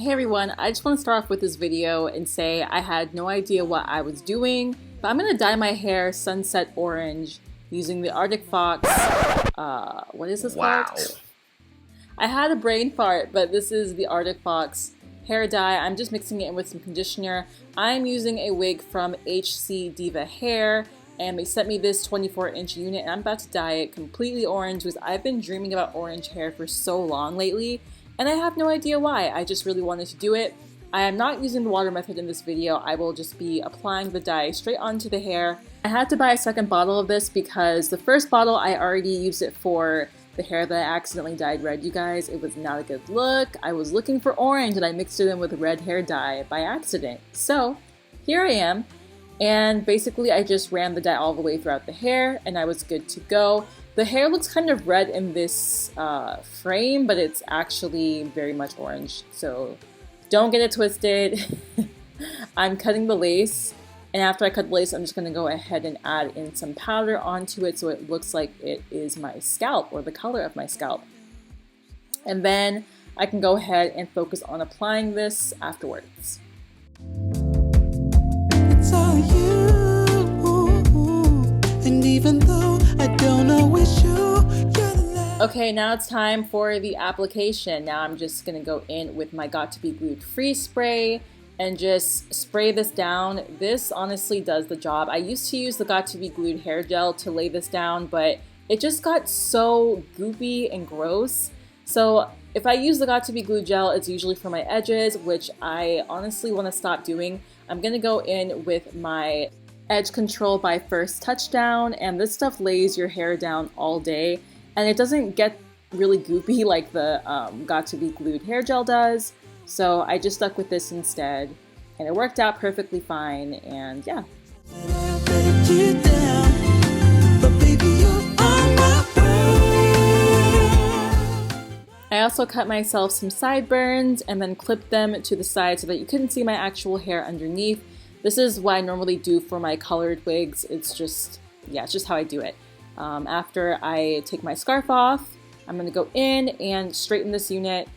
Hey everyone, I just want to start off with this video and say I had no idea what I was doing, but I'm going to dye my hair sunset orange using the Arctic Fox, what is this called? I had a brain fart, but this is the Arctic Fox hair dye. I'm just mixing it in with some conditioner. I'm using a wig from HCDIVA Hair, and they sent me this 24-inch unit, and I'm about to dye it completely orange because I've been dreaming about orange hair for so long lately. And I have no idea why, I just really wanted to do it. I am not using the water method in this video, I will just be applying the dye straight onto the hair. I had to buy a second bottle of this because the first bottle I already used it for the hair that I accidentally dyed red, you guys. It was not a good look. I was looking for orange and I mixed it in with red hair dye by accident. So here I am, and basically I just ran the dye all the way throughout the hair and I was good to go. The hair looks kind of red in this frame, but it's actually very much orange, so don't get it twisted. I'm cutting the lace, and after I cut the lace, I'm just going to go ahead and add in some powder onto it so it looks like it is my scalp, or the color of my scalp. And then I can go ahead and focus on applying this afterwards. It's all you, and even though I don't always show, you're the last. Okay, now it's time for the application. Now I'm just going to go in with my Got to Be Glued Free Spray and just spray this down. This honestly does the job. I used to use the Got to Be Glued hair gel to lay this down, but it just got so goopy and gross. So if I use the Got to Be Glued gel, it's usually for my edges, which I honestly want to stop doing. I'm going to go in with my Edge Control by First Touchdown, and this stuff lays your hair down all day, and it doesn't get really goopy like the Got to Be Glued hair gel does. So I just stuck with this instead, and it worked out perfectly fine, and yeah. I also cut myself some sideburns and then clipped them to the side so that you couldn't see my actual hair underneath. This is what I normally do for my colored wigs. It's just, yeah, it's just how I do it. After I take my scarf off, I'm going to go in and straighten this unit.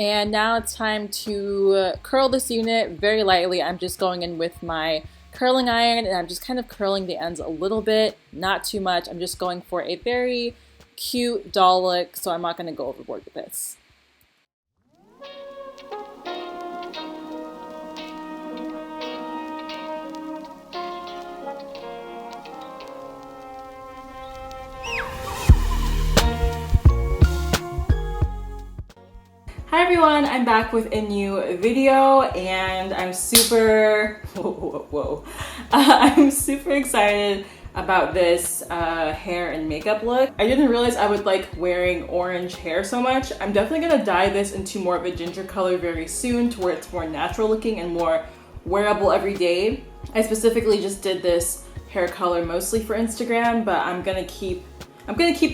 And now it's time to curl this unit very lightly. I'm just going in with my curling iron and I'm just kind of curling the ends a little bit, not too much. I'm just going for a very cute doll look, so I'm not going to go overboard with this. Hi everyone, I'm back with a new video and I'm super, I'm super excited about this hair and makeup look. I didn't realize I would like wearing orange hair so much. I'm definitely gonna dye this into more of a ginger color very soon to where it's more natural looking and more wearable every day. I specifically just did this hair color mostly for Instagram, but I'm gonna keep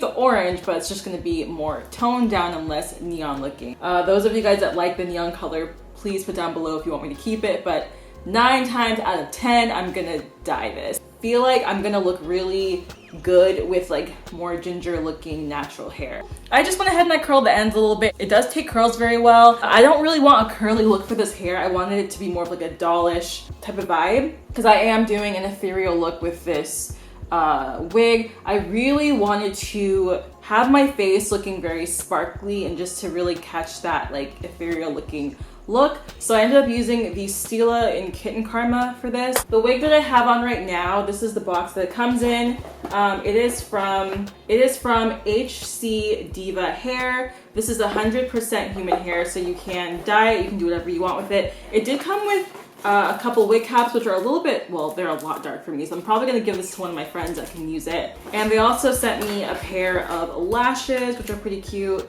the orange, but it's just gonna be more toned down and less neon looking. Those of you guys that like the neon color, please put down below if you want me to keep it, but 9 times out of 10, I'm gonna dye this. Feel like I'm gonna look really good with like more ginger looking natural hair. I just went ahead and I curled the ends a little bit. It does take curls very well. I don't really want a curly look for this hair. I wanted it to be more of like a dollish type of vibe because I am doing an ethereal look with this wig. I really wanted to have my face looking very sparkly and just to really catch that like ethereal looking look. So I ended up using the Stila in Kitten Karma for this. The wig that I have on right now, this is the box that it comes in. It is from HCDIVA Hair. This is 100% human hair, so you can dye it, you can do whatever you want with it. It did come with a couple wig caps, which are a little bit, well, they're a lot dark for me, so I'm probably gonna give this to one of my friends that can use it. And they also sent me a pair of lashes, which are pretty cute.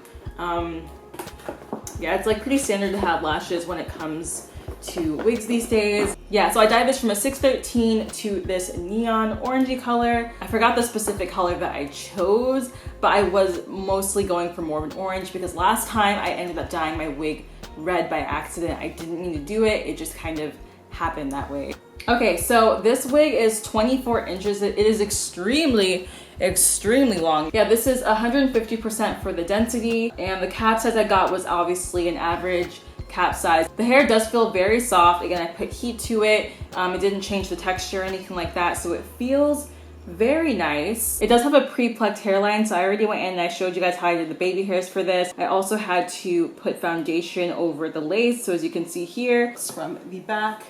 Yeah, it's like pretty standard to have lashes when it comes to wigs these days. Yeah, so I dyed this from a 613 to this neon orangey color. I forgot the specific color that I chose, but I was mostly going for more of an orange because last time I ended up dyeing my wig red by accident. I didn't mean to do it. It just kind of happened that way. Okay, so this wig is 24 inches. It is extremely long. Yeah, this is 150% for the density, and the cap size I got was obviously an average cap size. The hair does feel very soft. Again, I put heat to it. It didn't change the texture or anything like that, so it feels very nice. It does have a pre-plucked hairline, so I already went in and I showed you guys how I did the baby hairs for this. I also had to put foundation over the lace, so as you can see here, it's from the back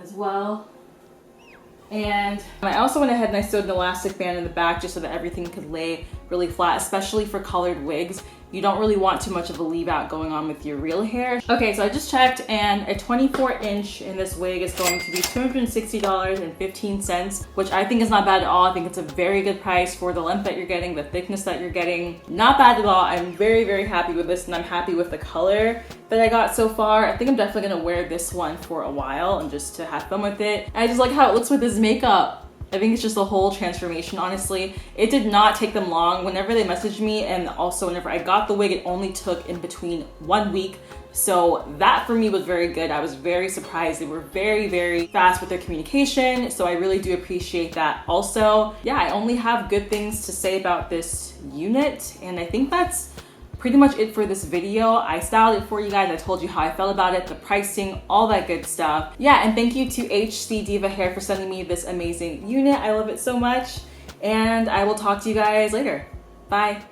as well. And I also went ahead and I sewed an elastic band in the back just so that everything could lay really flat, especially for colored wigs. You don't really want too much of a leave out going on with your real hair. Okay, so I just checked and a 24 inch in this wig is going to be $260.15, which I think is not bad at all. I think it's a very good price for the length that you're getting, the thickness that you're getting. Not bad at all. I'm very, very happy with this and I'm happy with the color that I got so far. I think I'm definitely gonna wear this one for a while and just to have fun with it. I just like how it looks with this makeup. I think it's just a whole transformation, honestly. It did not take them long. Whenever they messaged me and also whenever I got the wig, it only took in between 1 week. So that for me was very good. I was very surprised. They were very, very fast with their communication. So I really do appreciate that also. Yeah, I only have good things to say about this unit. And I think that's pretty much it for this video. I styled it for you guys. I told you how I felt about it, the pricing, all that good stuff. Yeah, and thank you to HCDIVA Hair for sending me this amazing unit. I love it so much. And I will talk to you guys later. Bye.